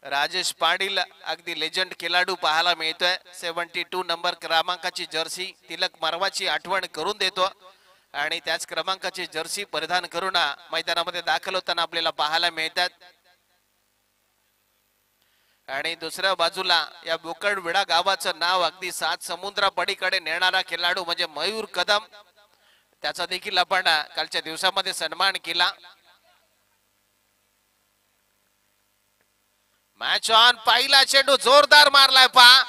राजेश पाटील अगदी लेजंड खेळाडू पाहायला मिळतोय. 72 नंबर क्रमांकाची जर्सी तिलक मरवाची आठवण करून देतो आणि त्याच क्रमांकाची जर्सी परिधान करून मैदानामध्ये दाखल होताना आपल्याला पाहायला मिळतात. आणि दुसऱ्या बाजूला या बोकडविडा गावाचं नाव अगदी 7 समुद्रा पलीकडे नेणारा खेळाडू म्हणजे मयूर कदम, त्याचा देखील आपण कालच्या दिवसामध्ये सन्मान केला. Match on. पहिला चेंडू जोरदार मारलाय पहा.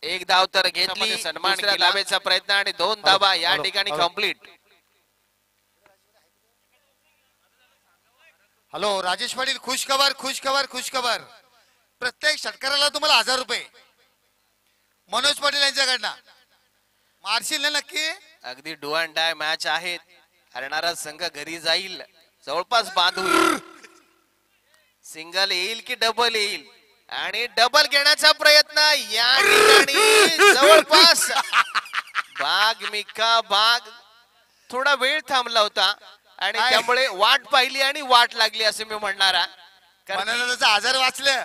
एक धाव तर घेतली, सन्मान केलावेचा प्रयत्न आणि 2 धावा या ठिकाणी कंप्लीट. हॅलो राजेश पाटील, खुश खबर खुश खबर खुश खबर. प्रत्येक षटकाराला तुम्हाला 1000 रुपये मनोज पाटील यांच्याकडनं मारशील ना नक्की. अगदी डू अँड डाय मॅच आहे. हरणारा संघ घरी जाईल, जवळपास बाद होईल. सिंगल येईल की डबल येईल आणि डबल घेण्याचा प्रयत्न या ठिकाणी जवळपास भाग मिका भाग थोडा वेळ थांबला होता आणि त्यामुळे वाट पाहिली आणि वाट लागली असे मी म्हणणार. आजार वाचलं.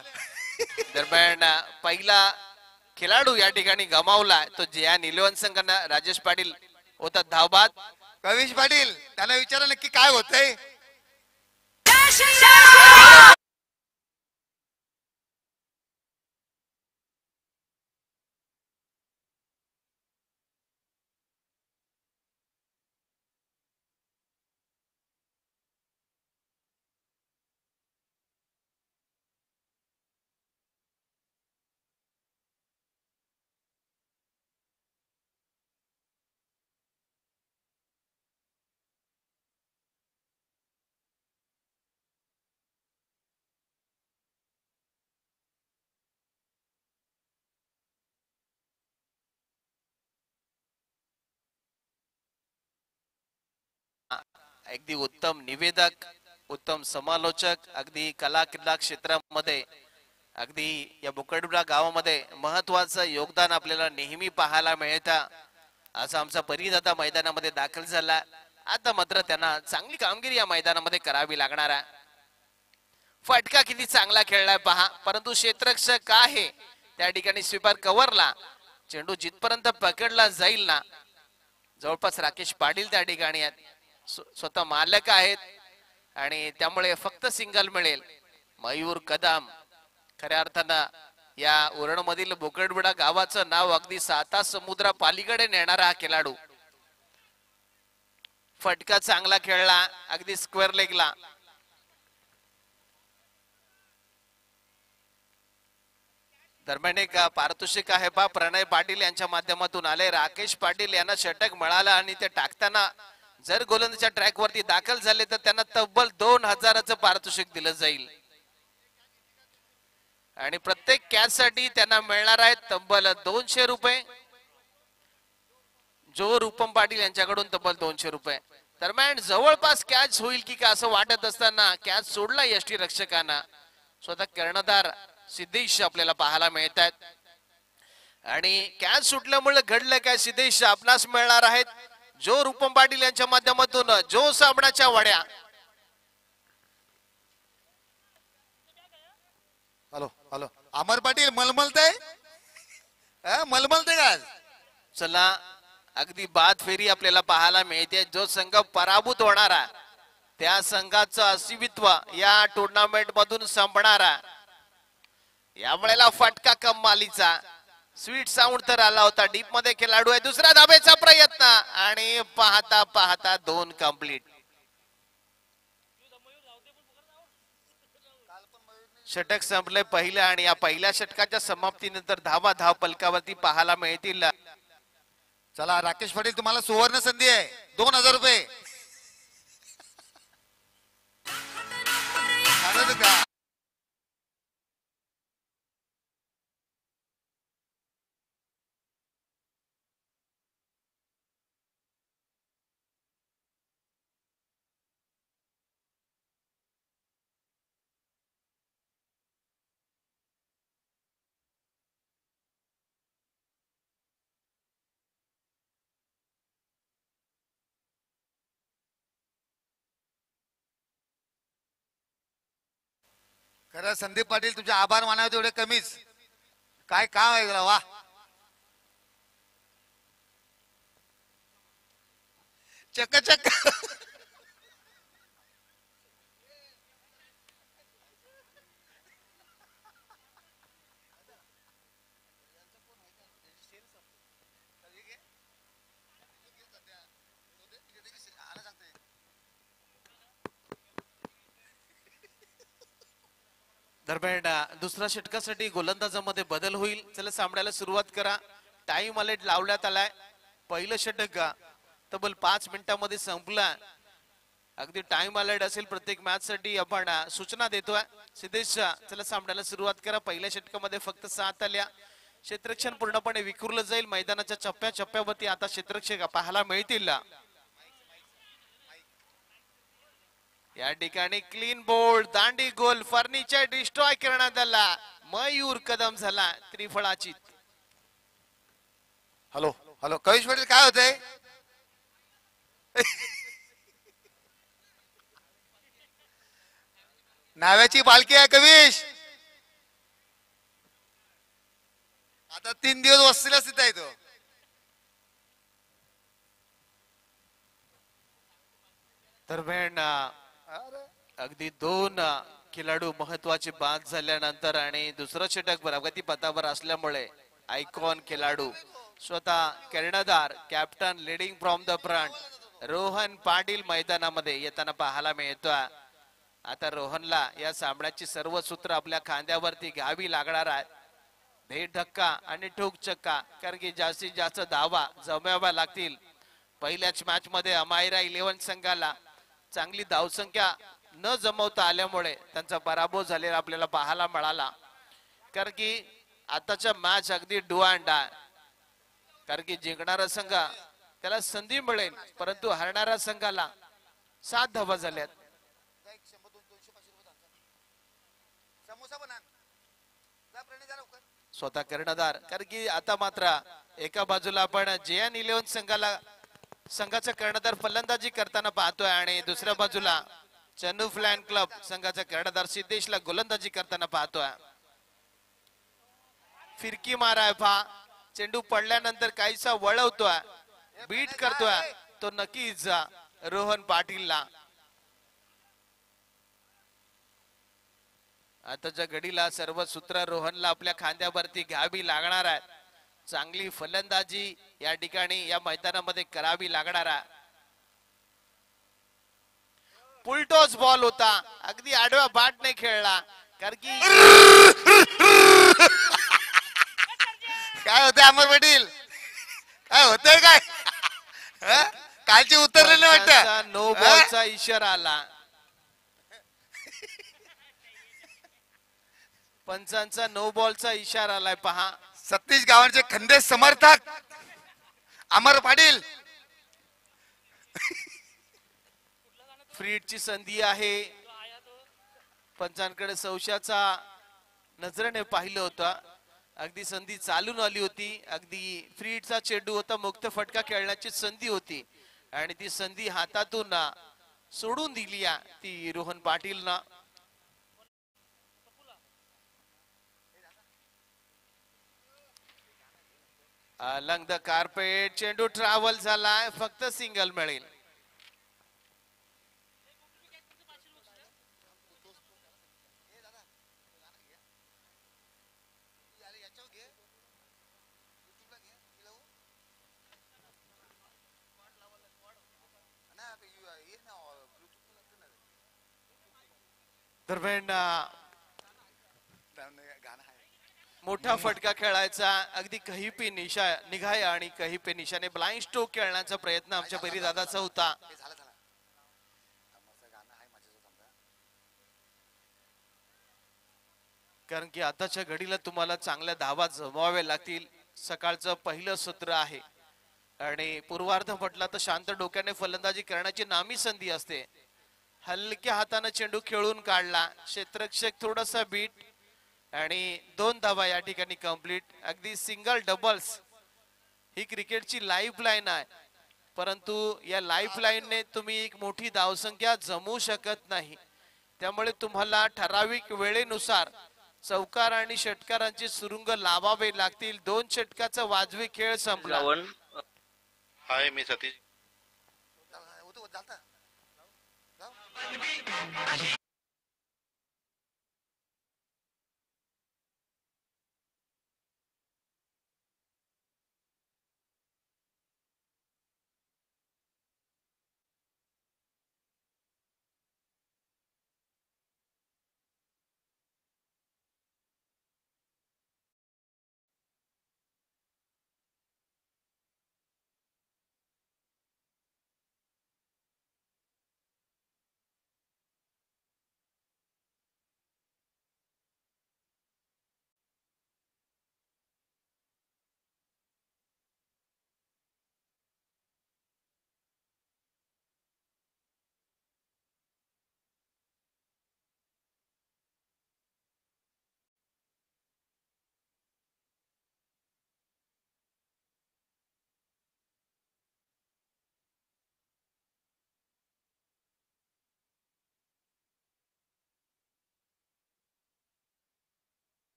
दरम्यान पहिला खेळाडू या ठिकाणी गमावला तो या निलवंत संघांना राजेश पाटील होता धावबाद. कविश पाटील त्यांना विचारा नक्की काय होतंय. अगदी उत्तम निवेदक, उत्तम समालोचक, अगदी कला क्रीडा क्षेत्रामध्ये अगदी या बोकडविडा गावामध्ये महत्वाचं योगदान आपल्याला नेहमी पाहायला मिळतं. असा आमचा परिदाता मैदानामध्ये दाखल झाला. आता मात्र त्यांना चांगली कामगिरी या मैदानामध्ये करावी लागणार आहे. फटका किती चांगला खेळलाय पहा, परंतु क्षेत्ररक्षक आहे त्या ठिकाणी स्वीपर कव्हरला चेंडू जिथपर्यंत पकडला जाईल ना, जवळपास राकेश पाटील त्या ठिकाणी आहेत, स्वतः मालक आहेत आणि त्यामुळे फक्त सिंगल मिळेल. मयूर कदम खऱ्या अर्थानं या उरणमधील बोकडविडा गावाचं नाव अगदी 7 समुद्रा पालीकडे नेणारा हा खेळाडू. फटका चांगला खेळला अगदी स्क्वेअर लेगला. दरम्यान एक पारितोषिक आहे पा प्रणय पाटील यांच्या माध्यमातून आले. राकेश पाटील यांना षटक मिळालं आणि ते टाकताना जर गोलंदाजीच्या ट्रॅक वरती दाखल झाले तर त्यांना तब्बल 2000चं पारितोषिक दिलं जाईल आणि प्रत्येक कॅच साठी त्यांना मिळणार आहे तब्बल 200 रुपये. जो रूपम पाटील यांच्याकडून तब्बल 200 रुपये. दरम्यान जवळपास कॅच होईल की का असं वाटत असताना कॅच सोडला यष्टी रक्षकांना. स्वतः कर्णधार सिद्धेश आपल्याला पाहायला मिळतात आणि कॅच सुटल्यामुळे घडलं काय, सिद्धेश आपणास मिळणार आहेत जो रूपम पाटील यांच्या माध्यमातून जो साबणाच्या वड्या. हॅलो हॅलो अमर पाटील मलमलतय मलमलते का. चला अगदी बाद फेरी आपल्याला पाहायला मिळते. जो संघ पराभूत होणारा त्या संघाचं अस्तित्व या टुर्नामेंट मधून संपणारा. या वेळेला फटका कमालीचा स्वीट साऊंड तर आला होता. डीप मध्ये खेळाडू आहे. दुसऱ्या धाब्याचा प्रयत्न आणि पाहता पाहता 2 कंप्लीट. षटक संपले पहिलं आणि या पहिल्या षटकाच्या समाप्तीनंतर धावा धाव पलकावरती पाहायला मिळतील. चला राकेश पाटील तुम्हाला सुवर्ण संधी आहे 2000 रुपये. खरं संदीप पाटील तुमचे आभार मानावे तेवढे कमीच. काय काम आहे तुला, वा. चक्क चक्क. दरम्यान दुसऱ्या षटकासाठी गोलंदाजामध्ये बदल होईल. चला सामन्याला सुरुवात करा. टाइम अलर्ट लावण्यात आलाय. पहिलं षटक तब्बल 5 मिनिटांमध्ये संपला. अगदी टाइम अलर्ट असेल प्रत्येक मॅच साठी आपण सूचना देतोय. सिद्धेश चला सामन्याला सुरुवात करा. पहिल्या षटकामध्ये फक्त 7 आल्या. क्षेत्ररक्षण पूर्णपणे विखुरलं जाईल. मैदानाच्या चप्प्या चप्प्यावरती आता क्षेत्ररक्षक पाहायला मिळतील. या ठिकाणी क्लीन बोल्ड, दांडी गोल, फर्निचर डिस्ट्रॉय करण्यात आला. मयूर कदम झाला त्रिफळाची. हॅलो हॅलो, कविश पाटील काय होतंय? नाव्याची पालखी आहे कविश. आता 3 दिवस वस्तीला स्थित आहे तो. दरम्यान अगदी 2 खेळाडू महत्वाचे बाद झाल्यानंतर आणि दुसरं षटक प्रगती पथावर असल्यामुळे आयकॉन खेळाडू स्वतः कर्णधार captain leading from the front Rohan Patil मैदानामध्ये येताना पाहायला मिळतोय. आता रोहनला या सामन्याची सर्व सूत्र आपल्या खांद्यावरती घ्यावी लागणार आहे. भेट धक्का आणि ठोक चक्का, कारण की जास्तीत जास्त धावा जमाव्या लागतील. पहिल्याच मॅच मध्ये अमायरा 11 संघाला चांगली धावसंख्या न जमवता आल्यामुळे त्यांचा पराभव झालेला आपल्याला पाहायला मिळाला. कारण की आताच्या मॅच अगदी डू अँड डाय, कारण की जिंकणारा संघ त्याला संधी मिळेल, परंतु हरणाऱ्या संघाला 7 धावा झाल्यात. स्वतः कर्णधार, कारण की आता मात्र एका बाजूला आपण JN 11 संघाचा कर्णधार फलंदाजी करताना पाहतोय आणि दुसऱ्या बाजूला चन्नू फ्लॅन क्लब संघाचा कर्णधार सिद्धेशला गोलंदाजी करताना पाहतोय. फिरकी माराय पहा, चेंडू पडल्यानंतर काहीसा वळवतोय, बीट करतोय तो नक्कीच रोहन पाटीलला. आताच्या घडीला सर्व सूत्र रोहनला आपल्या खांद्यावरती घ्यावी लागणार आहे. चांगली फलंदाजी या ठिकाणी या मैदानामध्ये करावी लागणार आहे. पुलटोस बॉल होता, अगदी आडव्या बाट नाही खेळला, कारण की काय होतंय अमर पाटील, काय होतंय काय? कालची उतरले नाही वाटत. नो बॉलचा इशारा आला. पंचांचा नो बॉलचा इशारा आलाय पहा. सतीश गावांचे खंदे समर्थक अमर पाटील. फ्रीडची संधी आहे. पंचांकडे सौशाचा नजरेने पाहिलं होतं. अगदी संधी चालून आली होती. अगदी फ्रीडचा चेंडू होता, मुक्त फटका खेळण्याची संधी होती आणि ती संधी हातातून सोडून दिली ती रोहन पाटीलना. अलंग द कार्पेट, चेंडू ट्रॅव्हल झालाय, फक्त सिंगल मिळेल. दरम्यान मोठा फटका खेळायचा, अगदी कही पे निशा निघाय आणि कही पे निशाने ब्लाइंड स्ट्रोक खेळण्याचा प्रयत्न आमच्या बरी दादाचा होता. कारण की आताच्या घडीला तुम्हाला चांगल्या धावा जमवाव्या लागतील. सकाळचं पहिलं सत्र आहे आणि पूर्वार्ध म्हटला तर शांत डोक्याने फलंदाजी करण्याची नामी संधी असते. हलक्या हाताने चेंडू खेळून काढला, क्षेत्ररक्षक थोडासा बीट आणि 2 धावा या ठिकाणी कंप्लीट. अगदी सिंगल डबल्स ही क्रिकेटची लाईफ लाईन आहे, परंतु या लाईफ लाईनने तुम्ही एक मोठी धावसंख्या जमवू शकत नाही. त्यामुळे तुम्हाला ठराविक वेळेनुसार चौकार आणि षटकारांचे सुरुंग लावावे लागतील. 2 षटकाचा वाजवी खेळ संपला. हाय मी सतीश.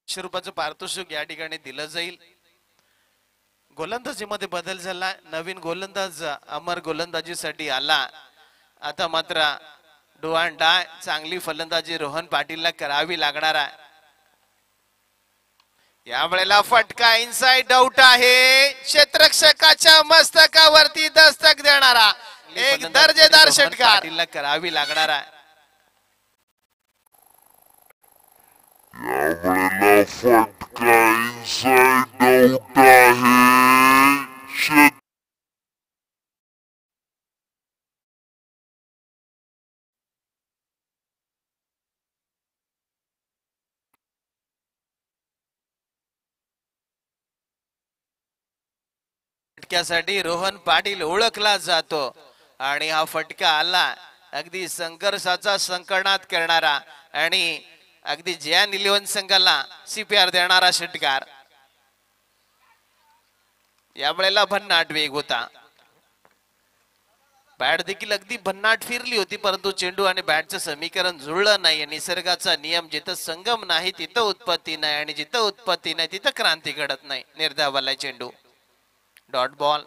₹100 पारितोषिक या ठिकाणी दिलं जाईल. गोलंदाजीमध्ये बदल झाला. नवीन गोलंदाज अमर गोलंदाजीसाठी आला. आता मात्र डू अँड डाय चांगली फलंदाजी रोहन पाटीलला करावी लागणार आहे. यावेळेला फटका इनसाइड आउट आहे. क्षेत्ररक्षकाच्या मस्तकावरती दस्तक देणारा एक दर्जेदार षटकार पाटीलला करावी लागणार आहे. यावेळेला फटका इनसाइड आउट आहे. फटक्यासाठी रोहन पाटील ओळखला जातो आणि हा फटका आला अगदी संघर्षाचा संकटात करणारा आणि अगदी जयान 11 संघाला सीपीआर देणारा षटकार. यावेळेला भन्नाट वेग होता. बॅट देखील अगदी भन्नाट फिरली होती, परंतु चेंडू आणि बॅटचं समीकरण जुळलं नाही. निसर्गाचा नियम जिथं संगम नाही तिथं उत्पत्ती नाही आणि जिथं उत्पत्ती नाही तिथं क्रांती घडत नाही. निर्धावाला चेंडू डॉट बॉल.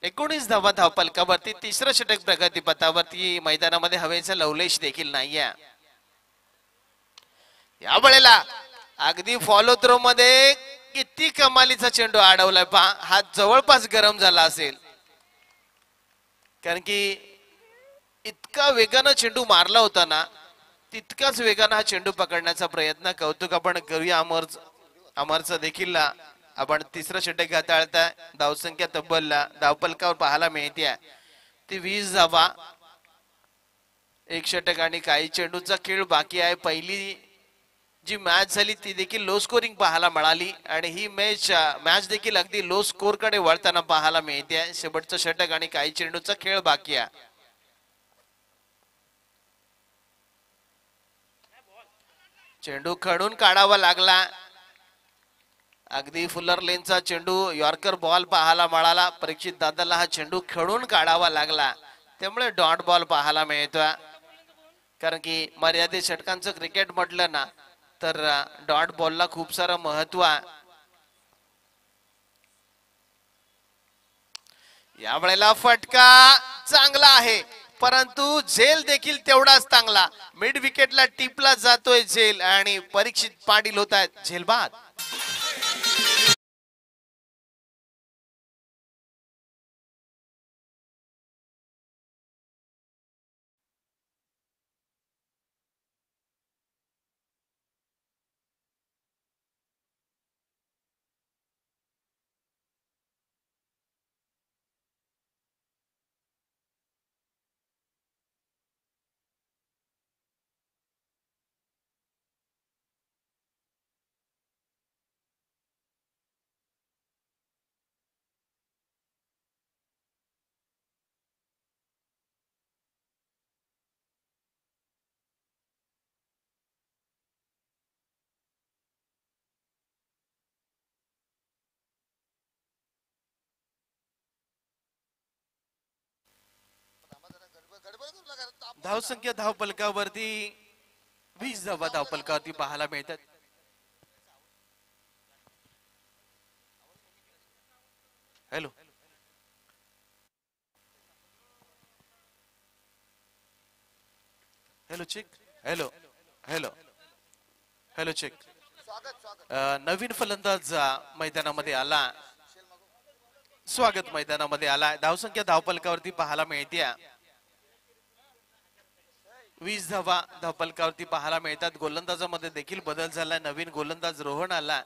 19 धावा धावपलकावरती. तिसरं षटक प्रगतीपथावरती. मैदानामध्ये हवेचा लवलेश देखील नाहीये. या वेळेला अगदी फॉलो थ्रो मध्ये किती कमालीचा चेंडू अडवलाय पहा. हात जवळपास गरम झाला असेल, कारण की इतका वेगानं चेंडू मारला होता ना, तितकाच वेगानं हा चेंडू पकडण्याचा प्रयत्न. कौतुक आपण करूया अमरचं देखील. आपण तिसरं षटक हाताळताय. धावसंख्या तब्बल धावपलकावर पाहायला मिळते ती 20 धावा. एक षटक आणि काही चेंडूचा खेळ बाकी आहे. पहिली जी मॅच झाली ती देखील लो स्कोरिंग पाहायला मिळाली आणि ही मॅच देखील अगदी लो स्कोर कडे वळताना पाहायला मिळते. शेवटचं षटक आणि काही चेंडूचा खेळ बाकी आहे. चेंडू खडून काढावा लागला. अगदी फुलर लेनचा चेंडू यॉर्कर बॉल पाहायला मिळाला. परीक्षित दादाला हा चेंडू खेळून काढावा लागला, त्यामुळे डॉट बॉल पाहायला मिळतोय. कारण की मर्यादित षटकांचं क्रिकेट म्हटलं ना तर डॉट बॉलला खूप सारं महत्व आहे. यावेळेला फटका चांगला आहे, परंतु झेल देखील तेवढाच चांगला. मिड विकेटला टिपला जातोय झेल आणि परीक्षित पाटील होत आहेत झेलबाद. धावसंख्या धावपलकावरती 20 धावा धावपलकावरती पाहायला मिळतात. Hello hello check. Hello hello hello check. नवीन फलंदाज मैदानामध्ये आला. स्वागत मैदानामध्ये आला. धावसंख्या धावपलकावरती पाहायला मिळते. 20 धावा धावपलकावरती पाहायला मिळतात. गोलंदाजामध्ये देखील बदल झाला. नवीन गोलंदाज रोहन आला.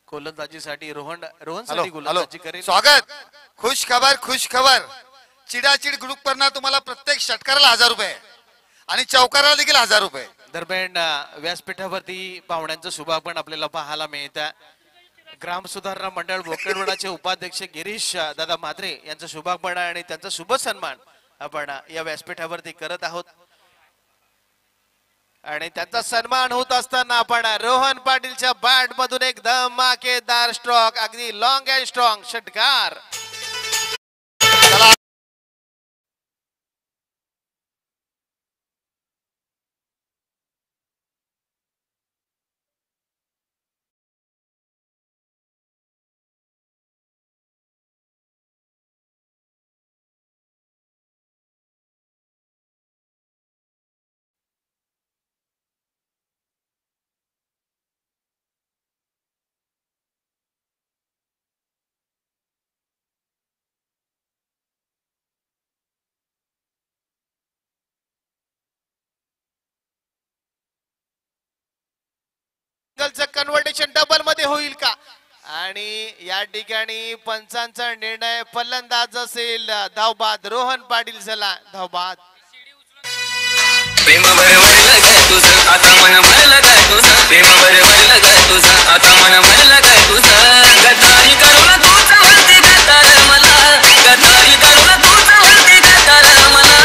गोलंदाजीसाठी रोहन साठी गोलंदाजी करेल. स्वागत. खुश खबर. चिडाचिड ग्रुप करणार तुम्हाला प्रत्येक षटकाराला 1000 रुपये आणि चौकाराला देखील 1000 रुपये. दरम्यान व्यासपीठावरती पाहुण्यांचं शुभागमन आपल्याला पाहायला मिळतं. ग्राम सुधारणा मंडळ बोकडवाडाचे उपाध्यक्ष गिरीश दादा म्हात्रे यांचं शुभागमन आणि त्यांचा शुभ सन्मान आपण या व्यासपीठावरती करत आहोत. आणि त्यांचा सन्मान होत असताना आपण रोहन पाटीलच्या बॅट मधून एक धमाकेदार स्ट्रोक, अगदी लॉंग अँड स्ट्रॉंग षटकार. कन्व्हर्टेशन डबल मध्ये होईल का? आणि या ठिकाणी पंचांचा निर्णय फलंदाज असेल धावबाद रोहन पाटील झाला. धावबाद. प्रेम भरवलं काय तुझं आता मन भरलं काय तुझं. प्रेम भरवलं काय तुझं आता मन भरलं काय तुझं. गद्दारी करून तूच म्हणते गद्दार मला. गद्दारी करून तूच म्हणते गद्दार मला.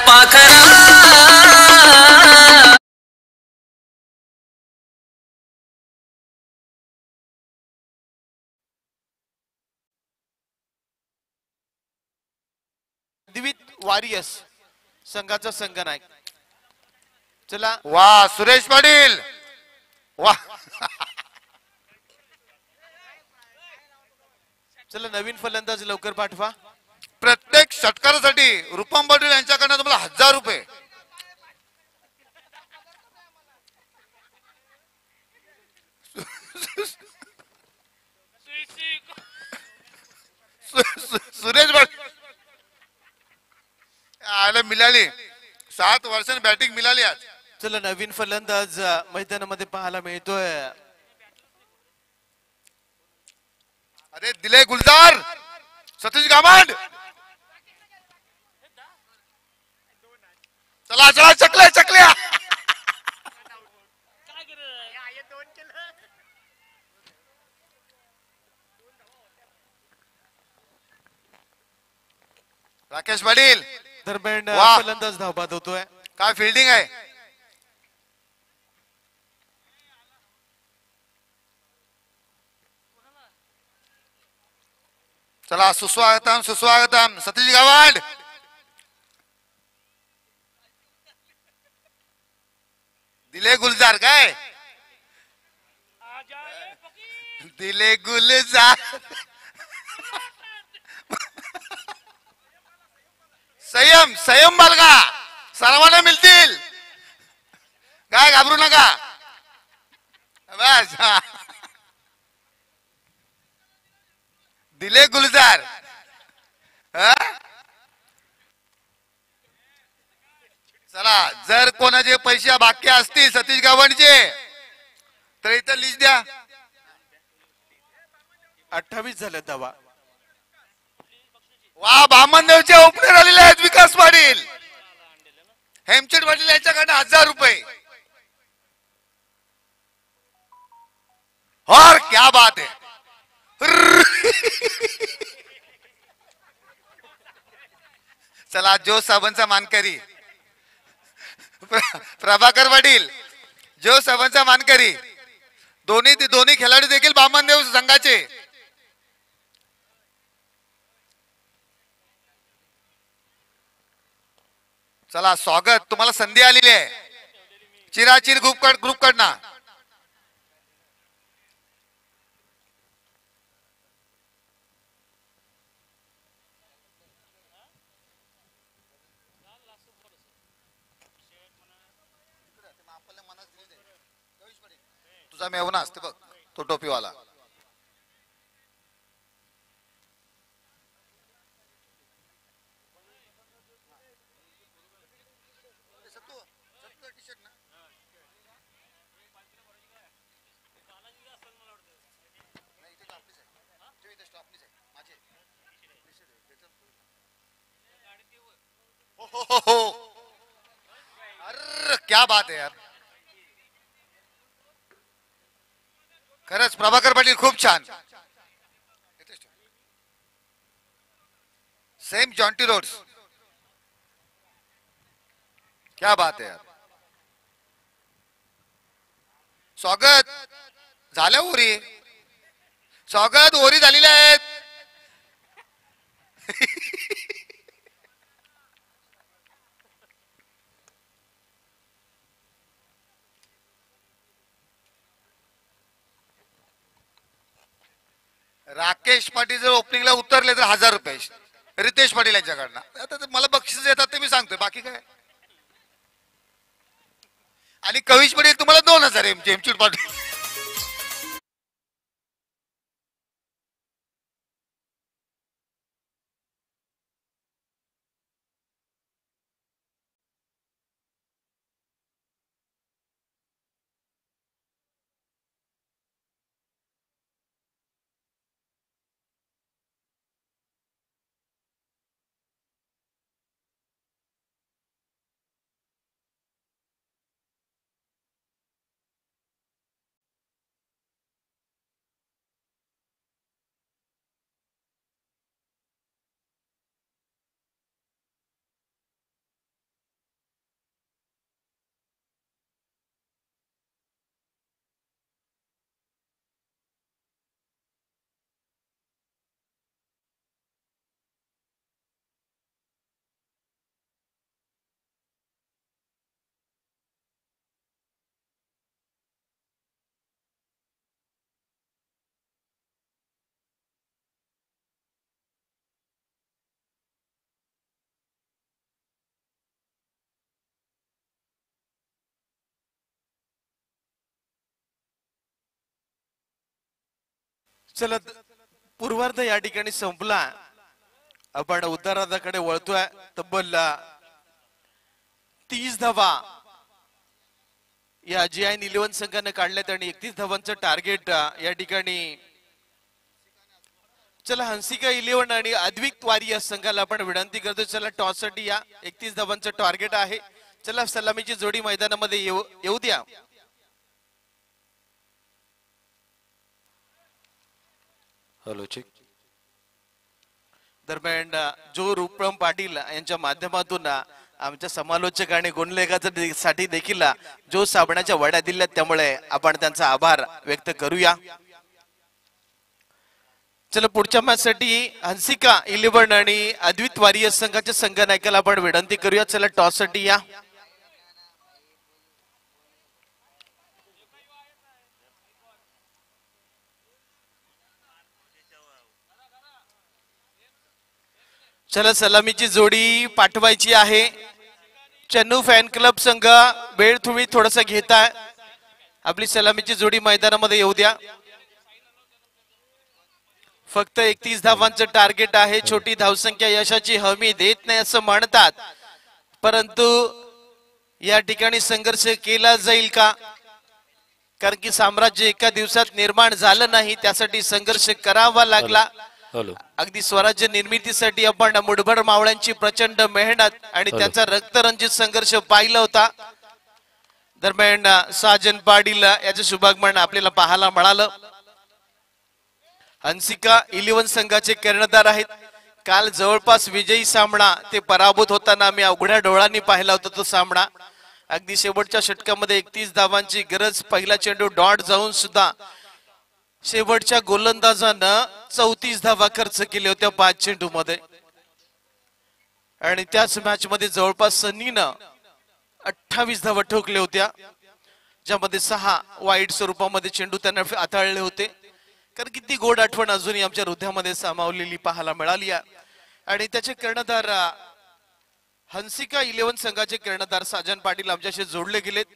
पाखरा दिवित वारियस संघाचा संघनायक. चला वा सुरेश पाटील वा. चला नवीन फलंदाज लवकर पाठवा. प्रत्येक षटकारासाठी रुपम पाटील यांच्याकडनं तुम्हाला 1000 रुपये. सुरेश पाटील आला मिळाली. 7 वर्षांनी बॅटिंग मिळाली आज. चला नवीन फलंदाज मैदानामध्ये पाहायला मिळतोय. अरे दिले गुलजार सतीश गावंड. चला चकल्या. राकेश पाटील दरम्यान वाह. फलंदाज धावबाद होतोय. काय फिल्डिंग आहे. चला सुस्वागतम सतीश गावंड. दिले गुलजार काय दिले गुलजार. संयम बालगा सर्वांना मिळतील. काय घाबरू नका. बस दिले गुलजार. चला जर कोणाचे पैसे बाकी असतील सतीश गावंडचे तर इथं लिस्ट द्या. 28 झाले धावा. वा बामनदेवचे ओपनर आलेले आहेत विकास पाटील. हेमचंद पाटील यांच्याकडनं 1000 रुपये. और क्या बात है. चला जो साबणचा मानकरी प्रभाकर पाटील. जो साबणचा मानकरी. दोन्ही खेळाडू देखील बामनदेव संघाचे. चला स्वागत, तुम्हाला संधी आलेली आहे. चिराचिर ग्रुप कडना तुझा मेवना असते बघ, तो टोपीवाला. हो, अरे क्या बात आहे यार, खरंच प्रभाकर पाटील खूप छान. सेम जॉन्टी रोड्स, क्या बात आहे यार. स्वागत झालं ओरी, स्वागत ओरी झालेले आहेत. राकेश पाटील जर ओपनिंगला उतरले तर 1000 रुपये रितेश पाटील यांच्याकडनं. आता मला बक्षीस येतात ते मी सांगतोय, बाकी काय. आणि कविश पाटील तुम्हाला 2000 एमचूट पाटील. चला पूर्वार्ध या ठिकाणी संपला. आपण उत्तरार्धाकडे वळतोय. तब्बल 30 धावा या GI11 संघाने काढल्यात आणि 31 धावांचं टार्गेट या ठिकाणी. चला हंसिका 11 आणि अद्विक वारी या संघाला आपण विनंती करतो, चला टॉस साठी या. 31 धावांचं टार्गेट आहे. चला सलामीची जोडी मैदानामध्ये येऊ द्या. Hello check. दरम्यान जो रूपम पाटील यांच्या माध्यमातून आमच्या समालोचक आणि गुणलेखासाठी देखील जो साबणाच्या वड्या दिल्यात, त्यामुळे आपण त्यांचा आभार व्यक्त करूया. चला पुढच्या मॅच साठी हंसिका 11 आणि अद्वित वारियर संघाच्या संघ नायकाला आपण विनंती करूया. चला टॉस साठी या. चला सलामीची जोडी पाठवायची आहे. चन्नू फॅन क्लब संघ वेळ तुम्ही थोडासा घेताय. आपली सलामीची जोडी मैदानामध्ये येऊ द्या. फक्त 31 धावांचं टार्गेट आहे. छोटी धावसंख्या यशाची हमी देत नाही असं म्हणतात, परंतु या ठिकाणी संघर्ष केला जाईल का? कारण की साम्राज्य एका दिवसात निर्माण झालं नाही, त्यासाठी संघर्ष करावा लागला. अगदी स्वराज्य निर्मितीसाठी आपण मुठभर मावळ्यांची प्रचंड मेहनत आणि त्यांचा रक्तरंजित संघर्ष पाहिला होता. दरम्यान साजन पाटील याचं शुभागमन आपल्याला पाहायला मिळालं. हंसिका 11 संघाचे कर्णधार आहेत. काल जवळपास विजयी सामना ते पराभूत होताना आम्ही अवघड्या डोळ्यांनी पाहिला होता तो सामना. अगदी शेवटच्या षटकामध्ये 31 धावांची गरज, पहिला चेंडू डॉट जाऊन सुद्धा शेवटच्या गोलंदाजानं 34 धावा खर्च केल्या होत्या 5 चेंडू मध्ये. आणि त्याच मॅच मध्ये जवळपास सन्नीनं 28 धावा ठोकल्या होत्या, ज्यामध्ये 6 वाईट स्वरूपामध्ये चेंडू त्यांना हाताळले होते. कारण की ती गोड आठवण अजूनही आमच्या हृदयामध्ये सामावलेली पाहायला मिळाली आहे. आणि त्याचे कर्णधार हंसिका 11 संघाचे कर्णधार साजन पाटील आमच्याशी जोडले गेलेत.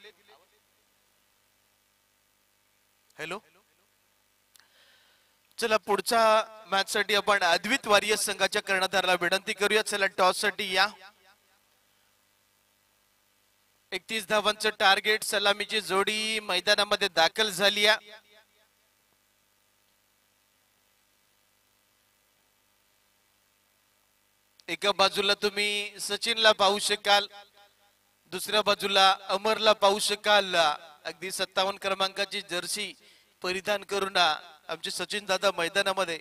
हॅलो, चला पुढच्या मॅच साठी आपण अद्वित वारियर संघाच्या कर्णधाराला विनंती करूया. चला टॉस साठी या. 31 धावांचं टार्गेट, सलामीची जोडी मैदानामध्ये दाखल झाली आहे. एका बाजूला तुम्ही सचिनला पाहू शकाल, दुसऱ्या बाजूला अमरला पाहू शकाल. अगदी 57 क्रमांकाची जर्सी परिधान करून आमचे सचिन दादा मैदानामध्ये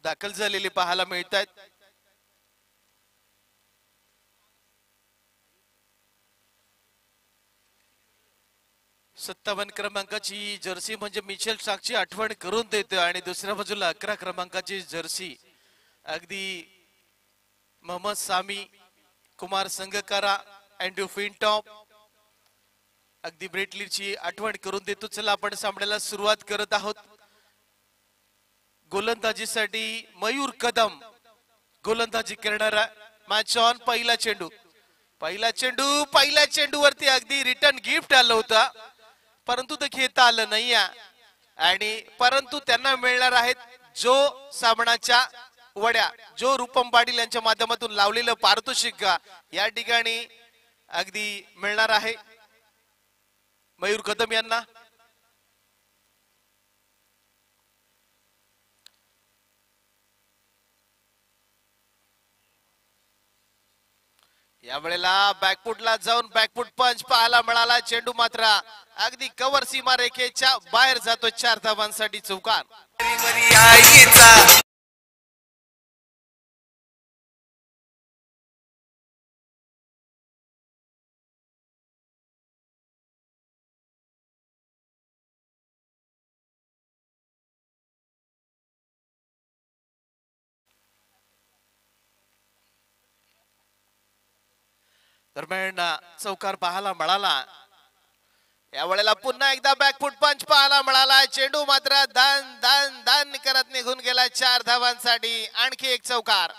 दाखल झालेले पाहायला मिळत आहेत. सत्तावन्न क्रमांकाची जर्सी म्हणजे मिचेल स्टार्कची आठवण करून देते. आणि दुसऱ्या बाजूला 11 क्रमांकाची जर्सी अगदी मोहम्मद सामी, कुमार संगकारा, अँड्रू फिनटॉप, अगदी ब्रेटलीची आठवण करून देतो. चला आपण सामन्याला सुरुवात करत आहोत. गोलंदाजीसाठी मयूर कदम गोलंदाजी करणारा. Match on. पहिला चेंडू वरती अगदी रिटर्न गिफ्ट आलं होतं, परंतु ते घेता आलं नाही. आणि परंतु त्यांना मिळणार आहेत जो सामनाच्या वड्या, जो रूपम पाटील यांच्या माध्यमातून लावलेलं पारितोषिक या ठिकाणी अगदी मिळणार आहे मयूर कदम यांना. यावेळेला बॅकफुटला जाऊन बॅकफुट पंच पाहायला मिळाला. चेंडू मात्र अगदी कव्हर सीमा रेखेच्या बाहेर जातो. 4 धावांसाठी चौकार. दरम्यान चौकार पाहायला मिळाला. यावेळेला पुन्हा एकदा बॅकफुट पंच पाहायला मिळाला. चेंडू मात्र दान दान दान करत निघून गेला. 4 धावांसाठी आणखी एक चौकार.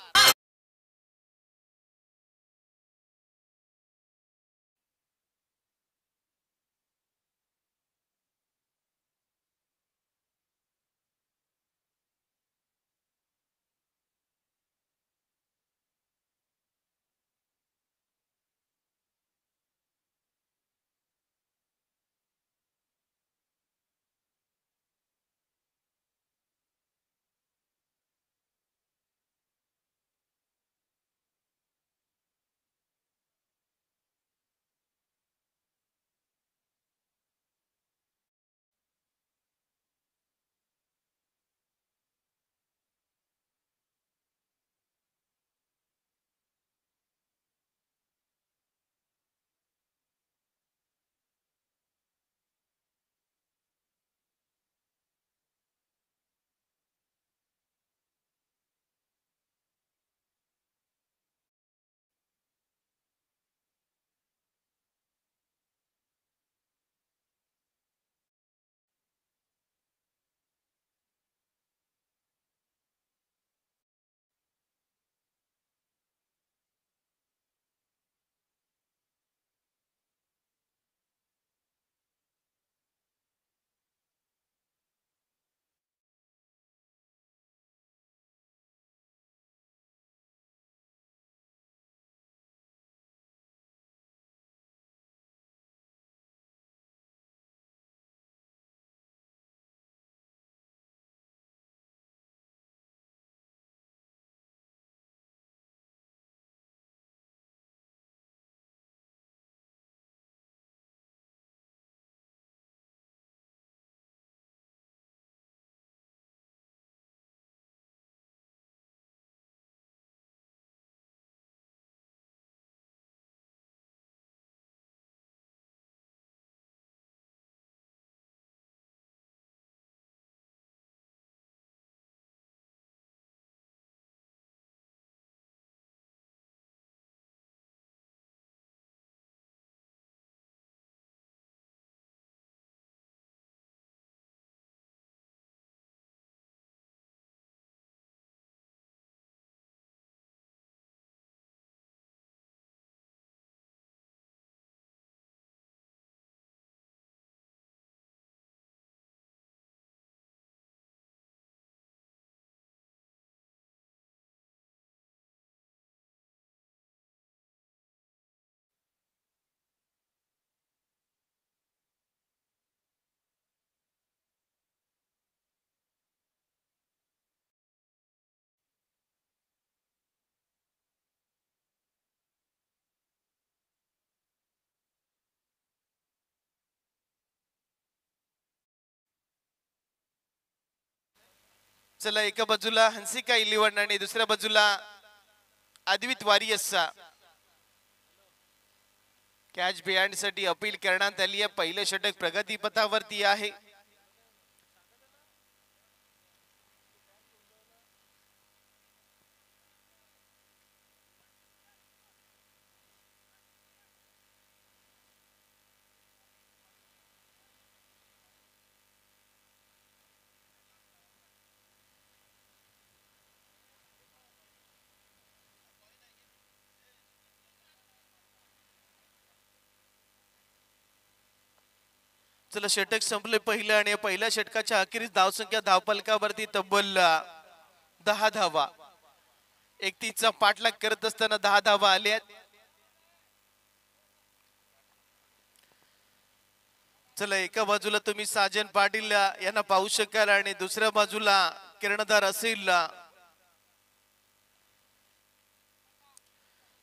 चला एका बाजूला हंसिका 11 आणि दुसऱ्या बाजूला अद्वित वारियसचा कॅच बिहाइंड साठी अपील करण्यात आली आहे. पहिलं षटक प्रगतीपथावरती आहे. चला षटक संपले पहिलं आणि पहिल्या षटकाच्या अखेरीस धावसंख्या धावफलकावरती तब्बल 10 धावा. 31चा पाठलाग करत असताना 10 धावा आल्या. चला एका बाजूला तुम्ही साजन पाटील यांना पाहू शकाल आणि दुसऱ्या बाजूला कर्णधार असेल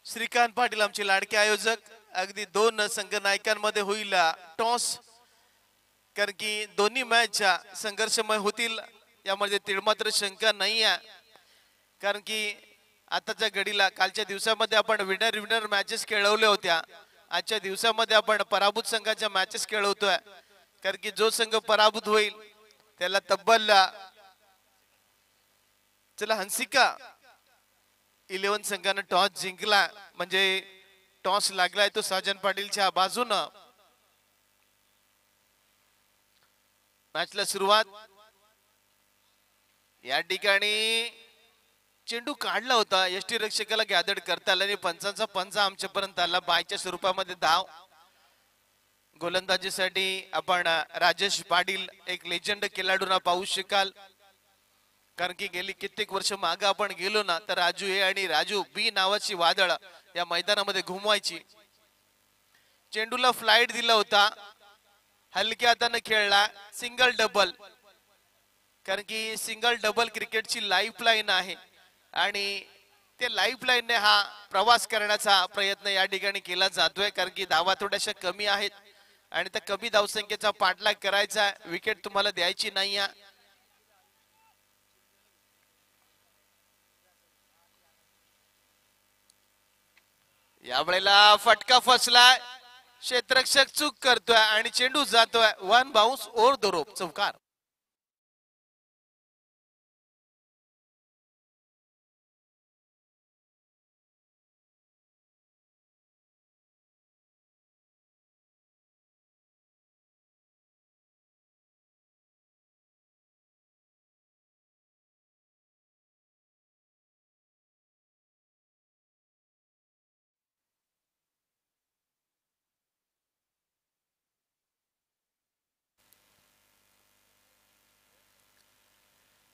श्रीकांत पाटील आमचे लाडके आयोजक. अगदी दोन संघ नायकांमध्ये होईल टॉस, कारण की दोन्ही मॅच संघर्षमय होतील यामध्ये तिळमात्र शंका नाही आहे. कारण की आताच्या घडीला कालच्या दिवसामध्ये आपण विनर मॅचेस खेळवल्या होत्या. आजच्या दिवसामध्ये आपण पराभूत संघाच्या मॅचेस खेळवतोय. कारण की जो संघ पराभूत होईल त्याला तब्बल चला हंसिका 11 संघानं टॉस जिंकला, म्हणजे टॉस लागलाय तो साजन पाटीलच्या बाजूनं. मॅचला सुरुवात. या ठिकाणी चेंडू काढला होता, यष्टी रक्षकाला गॅदर करता आला आणि पंचांचा पंचा आमच्यापर्यंत आला. बायच्या स्वरूपामध्ये धाव. गोलंदाजीसाठी आपण राजेश पाटील एक लेजंड खेळाडूंना पाहू शकाल. कारण की गेली कित्येक वर्ष मागे आपण गेलो ना तर राजू ए आणि राजू बी नावाची वादळ या मैदानामध्ये घुमवायची. चेंडूला फ्लाइट दिला होता, हलक्या हाताने खेळला, सिंगल डबल. कारण की सिंगल डबल क्रिकेटची लाईफलाईन आहे आणि ते लाईफलाईनने हा प्रवास करण्याचा प्रयत्न या ठिकाणी केला जातोय. कारण की धावा थोड्याशा कमी आहेत आणि त्या कमी धावसंख्येचा पाठलाग करायचा, विकेट तुम्हाला द्यायची नाही. यावेळेला फटका फसलाय, क्षेत्ररक्षक चूक करतोय आणि चेंडू जातोय one bounce over the rope, चौकार.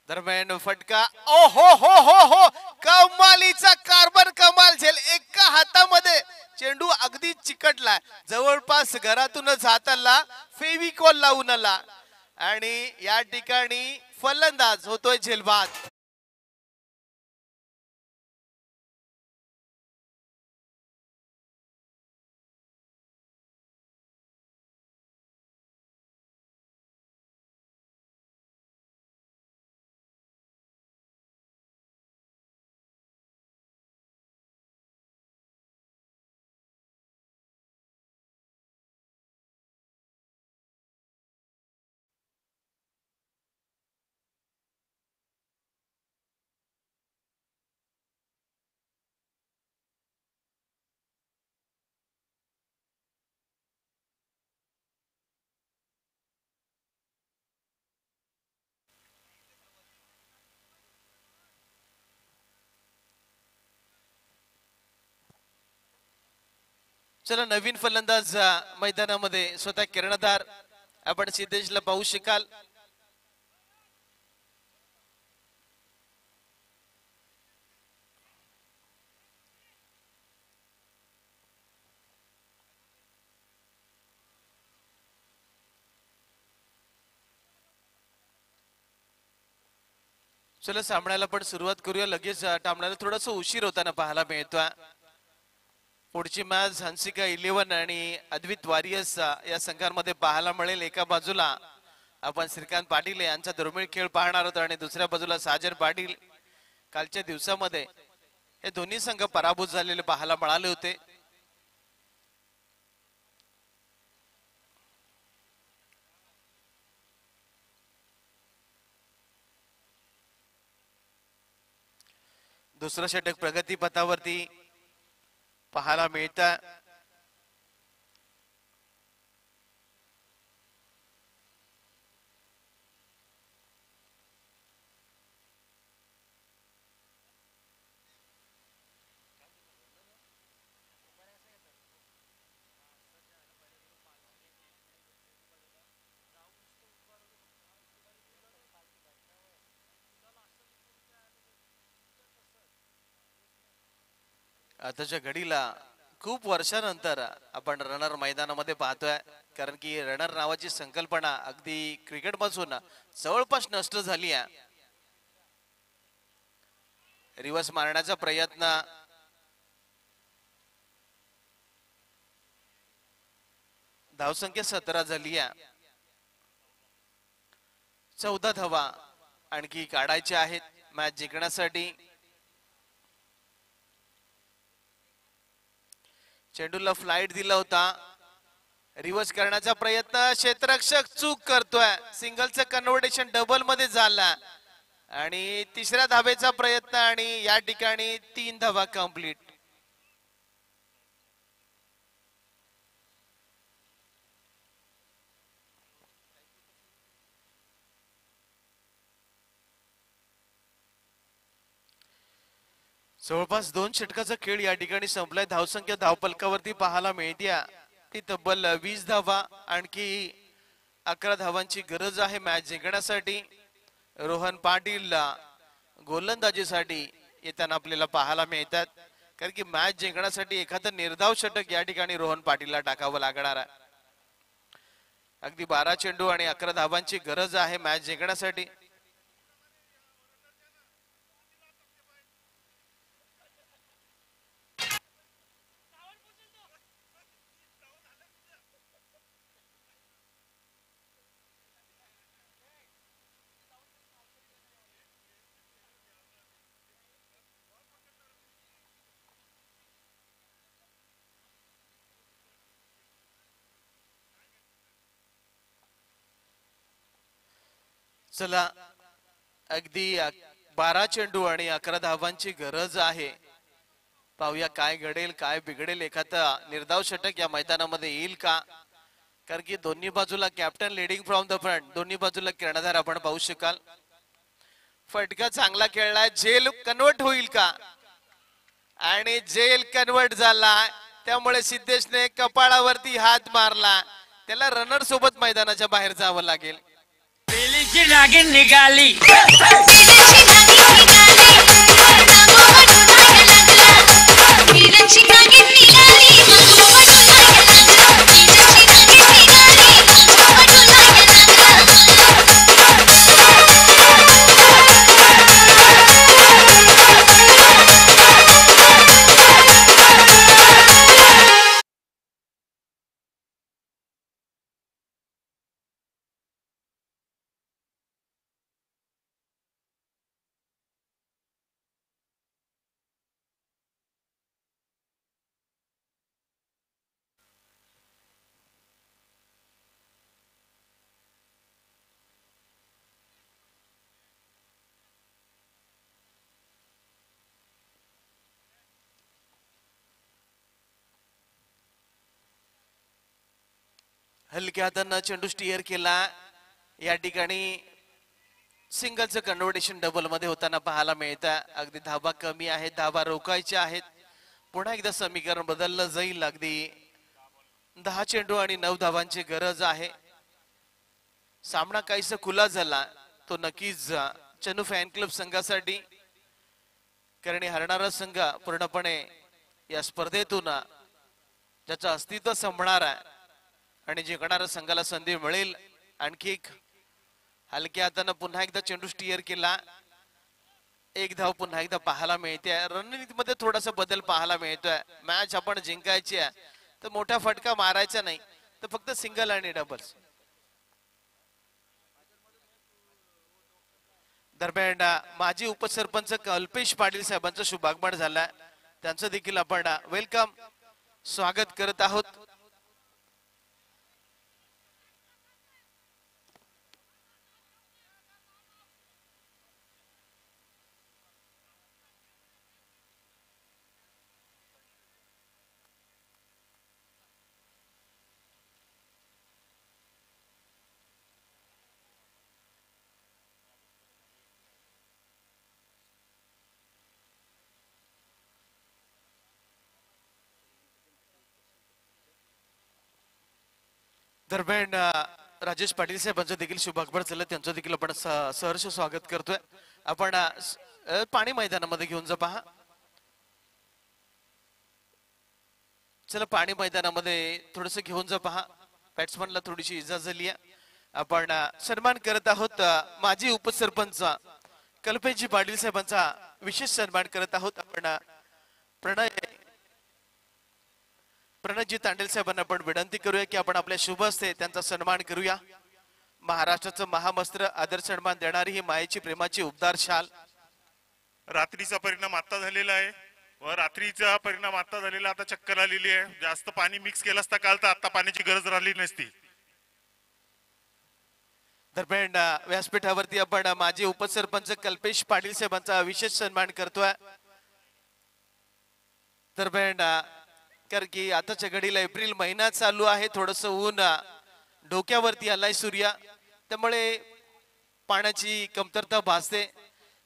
दरम्यान फटका, ओ हो कमालीचा कार्बन कमाल झेल. एका हातामध्ये चेंडू अगदी चिकटला, जवळपास घरातूनच हाताला फेविकॉल लावून आला आणि या ठिकाणी फलंदाज होतोय झेलबाद. चला नवीन फलंदाज मैदानामध्ये स्वतः कर्णधार आपण सिद्धेशला पाहू शकाल. चला सामन्याला पण सुरुवात करूया. लगेच सामन्याला थोडासा उशीर होताना पाहायला मिळतोय. पुढची मॅच हंसिका 11 आणि अद्वित वारियस या संघांमध्ये पाहायला मिळेल. एका बाजूला आपण श्रीकांत पाटील यांचा दुर्मिळ खेळ पाहणार होतो आणि दुसऱ्या बाजूला साजन पाटील कालच्या दिवसामध्ये हे दोन्ही संघ पराभूत झालेले पाहायला मिळाले होते. दुसरं षटक प्रगती पथावरती पाहायला मिळतं. आताच्या घडीला खूप वर्षानंतर आपण रनर मैदानामध्ये पाहतोय, कारण की रनर नावाची संकल्पना अगदी क्रिकेट पासून जवळपास नष्ट झाली आहे. रिवर्स मारण्याचा प्रयत्न धावसंख्या 17 झाली आहे. 14 धावा आणखी काढायच्या आहेत मॅच जिंकण्यासाठी. चेंडूला फ्लाइट दिला होता, रिव्हर्स करण्याचा प्रयत्न, क्षेत्ररक्षक चूक करतोय. सिंगलचं कन्व्हर्टेशन डबल मध्ये झाला आणि तिसऱ्या धावेचा प्रयत्न आणि या ठिकाणी 3 धावा कंप्लीट. जवळपास 2 षटकाचा खेळ या ठिकाणी संपलाय. धावसंख्या धावपलकावरती पाहायला मिळते ती तब्बल 20 धावा. आणखी 11 धावांची गरज आहे मॅच जिंकण्यासाठी. रोहन पाटील गोलंदाजीसाठी येताना आपल्याला पाहायला मिळतात, कारण की मॅच जिंकण्यासाठी एखादं निर्धाव षटक या ठिकाणी रोहन पाटीलला टाकावं लागणार आहे. अगदी 12 चेंडू आणि 11 धावांची गरज आहे मॅच जिंकण्यासाठी. चला, अगदी 12 चेंडू आणि 11 धावांची गरज आहे. पाहूया काय घडेल काय बिघडेल. एखादा निर्धाव षटक या मैदानामध्ये येईल का, कारण की दोन्ही बाजूला captain leading from the front, दोन्ही बाजूला कर्णधार आपण पाहू शकाल. फटका चांगला खेळलाय, जेल कन्वर्ट होईल का, आणि जेल कन्वर्ट झाला. त्यामुळे सिद्धेशने कपाळावरती हात मारला. त्याला रनर सोबत मैदानाच्या बाहेर जावं लागेल. पेलीची नागिन निघाली, हलक्या हातांना चेंडू स्टिअर केला. या ठिकाणी सिंगलचं कन्व्हर्टेशन डबल मध्ये होताना पाहायला मिळतं. अगदी धावा कमी आहेत, धावा रोखायच्या आहेत. पुन्हा एकदा समीकरण बदललं जाईल. अगदी 10 चेंडू आणि 9 धावांची गरज आहे. सामना काहीसा खुला झाला तो नक्कीच चेन्नई फॅन क्लब संघासाठी, कारण हरणारा संघ पूर्णपणे या स्पर्धेतून ज्याचं अस्तित्व संपणार आहे आणि जिंकणाऱ्या संघाला संधी मिळेल. आणखी एक हलक्या हातानं पुन्हा एकदा चेंडू स्टिअर केला. 1 धाव पुन्हा एकदा पाहायला मिळते. रणनीतीमध्ये थोडासा बदल पाहायला मिळतोय. मॅच आपण जिंकायची आहे तर मोठा फटका मारायचा नाही, तर फक्त सिंगल आणि डबल्स. दरम्यान माजी उपसरपंच कल्पेश पाटील साहेबांचं शुभागमन झालंय, त्यांचं देखील आपण वेलकम स्वागत करत आहोत. दरम्यान राजेश पाटील साहेबांचं देखील शुभागमन झालं, त्यांचं देखील आपण सहर्ष स्वागत करतोय. आपण पाणी मैदानामध्ये घेऊन जा पहा. चला पाणी मैदानामध्ये थोडस घेऊन जा पहा. बॅट्समनला थोडीशी इजा झाली आहे. आपण सन्मान करत आहोत माजी उपसरपंच कल्पेशजी पाटील साहेबांचा विशेष सन्मान करत आहोत. आपण प्रणयजी तांडेल साहेबांना आपण विनंती करूया की आपण आपल्या शुभ हस्ते त्यांचा सन्मान करूया. महाराष्ट्राचं महामस्त्र आदर सन्मान देणारी ही मायेची प्रेमाची उबदार शाल. रात्रीचा परिणाम आता झालेला आहे व रात्रीचा परिणाम आता झालेला, आता चक्कर आलेली आहे. जास्त पाणी मिक्स केलं असता काल तर आता पाण्याची गरज राहिली नसती. दरम्यान व्यासपीठावरती आपण माजी उपसरपंच कल्पेश पाटील साहेबांचा विशेष सन्मान करतोय. दरम्यान कारण की आताच्या घडीला एप्रिल महिना चालू आहे, थोडस ऊन डोक्यावरती आलाय सूर्य, त्यामुळे पाण्याची कमतरता भासते.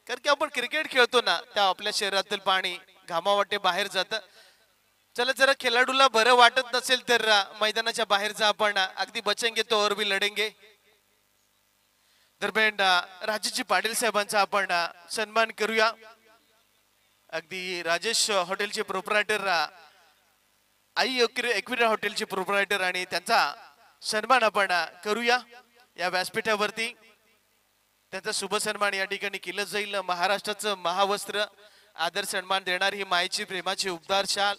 कारण की आपण क्रिकेट खेळतो ना, त्या आपल्या शरीरातील पाणी घामावाटे बाहेर जातं. चला जरा खेळाडूला बरं वाटत नसेल तर मैदानाच्या बाहेर जा, आपण अगदी बचेंगे तो और भी लढेंगे. दरम्यान राजेशजी पाटील साहेबांचा आपण सन्मान करूया. अगदी राजेश हॉटेलचे प्रोप्रायटर, आई एक्विरा हॉटेलचे प्रोप्रायटर, आणि त्यांचा सन्मान आपण करूया या व्यासपीठावरती. त्यांचा शुभ सन्मान या ठिकाणी केलं जाईल. महाराष्ट्राचं महावस्त्र आदर सन्मान देणारी ही मायेची प्रेमाची उबदार शाल,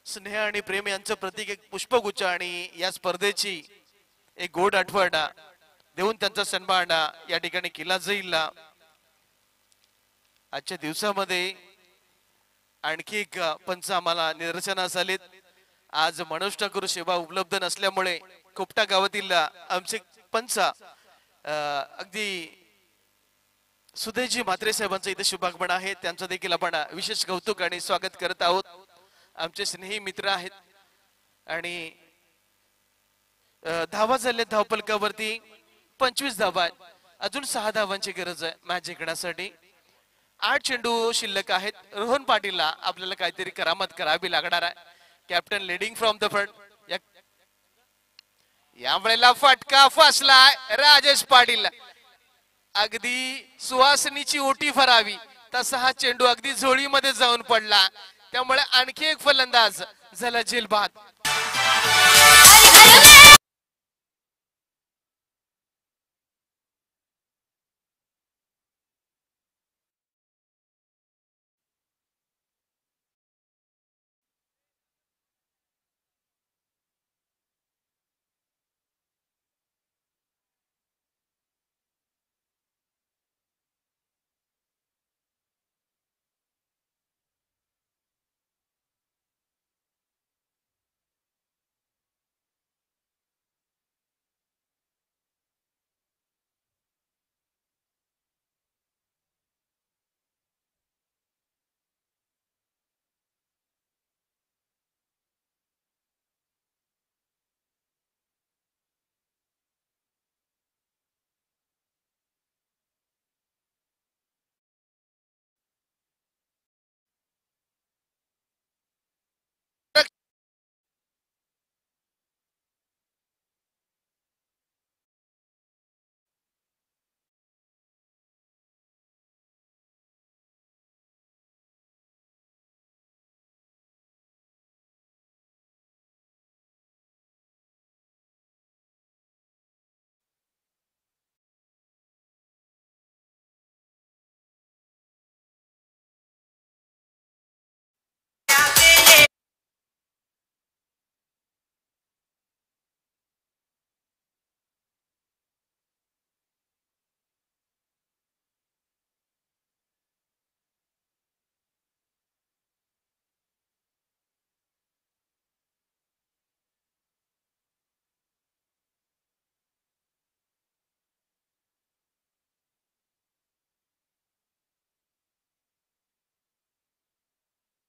स्नेह आणि प्रेम यांचं प्रतीक एक पुष्पगुच्छ आणि या स्पर्धेची एक गोड आठवण देऊन त्यांचा सन्मान या ठिकाणी केला जाईल. आजच्या दिवसामध्ये आणखी एक पंच आम्हाला निदर्शनास आलेत. आज मनोज ठाकूर सेवा उपलब्ध नसल्यामुळे कोपटा गावातील आमचे पंच अगदी सुधीरजी म्हात्रे साहेबांचं इथे शुभागमन आहे, त्यांचं देखील आपण विशेष कौतुक आणि स्वागत करत आहोत. आमचे स्नेही मित्र आहेत आणि धावा झाले धावपलकावरती 25 धावा आहेत. अजून 6 धावांची गरज आहे मॅच जिंकण्यासाठी. 8 चेंडू शिल्लक आहेत. रोहन पाटीलला आपल्याला काहीतरी करामत करावी लागणार आहे. Captain leading from the front. यावेळेला फटका फसलाय राजेश पाटील. अगदी सुहासनीची ओटी भरावी तसा हा चेंडू अगदी झोळीमध्ये जाऊन पडला, त्यामुळे आणखी एक फलंदाज झाला जेलबाद.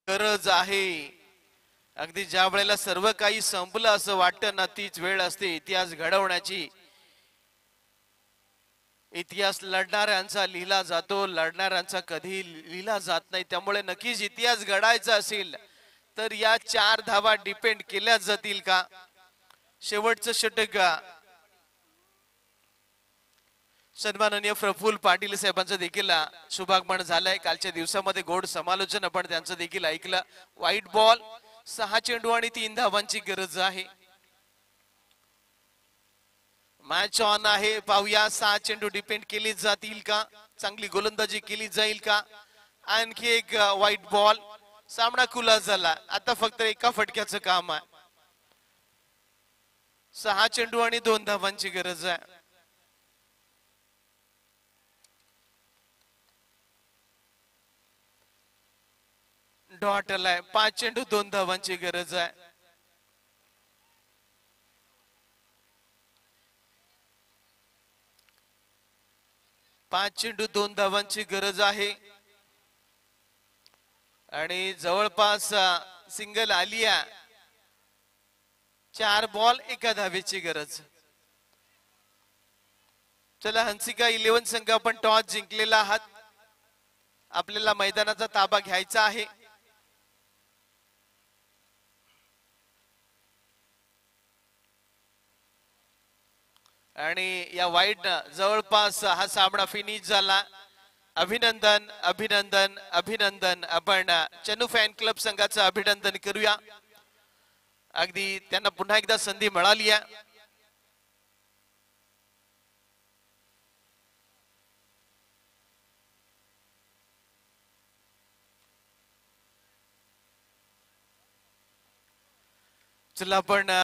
गरज आहे. अगदी ज्या वेळेला सर्व काही संपलं असं वाटतं ना, तीच वेळ असते इतिहास घडवण्याची. इतिहास लढणाऱ्यांचा लिहिला जातो, लढणाऱ्यांचा कधी लिहिला जात नाही. त्यामुळे नक्कीच इतिहास घडायचा असेल तर या 4 धावा डिपेंड केल्या जातील का? शेवटचं षटक सन्माननीय प्रफुल्ल पाटील साहेबांचं देखील शुभागमन झालंय. कालच्या दिवसामध्ये गोड समालोचन आपण त्यांचं देखील ऐकलं. व्हाईट बॉल, 6 चेंडू आणि 3 धावांची गरज आहे. मॅच ऑन आहे. पाहूया 6 चेंडू डिपेंड केली जातील का? चांगली गोलंदाजी केली जाईल का? आणखी एक व्हाईट बॉल. सामना खुला झाला. आता फक्त एका फटक्याचं काम आहे. 6 चेंडू आणि 2 धावांची गरज आहे. डॉट आलाय. 5 चेंडू 2 धावांची गरज आहे. पाच चेंडू 2 धावांची गरज आहे आणि जवळपास सिंगल आली आहे. 4 बॉल 1 धावेची गरज. चला हंसिका 11 संघ आपण टॉस जिंकलेला आहात. आपल्याला मैदानाचा ताबा घ्यायचा आहे. आणि या वाईड जवळपास हा सामना फिनिश झाला. अभिनंदन अभिनंदन अभिनंदन. आपण चनू फॅन क्लब संघाचं अभिनंदन करूया. अगदी त्यांना पुन्हा एकदा संधी मिळाली आहे. चला आपण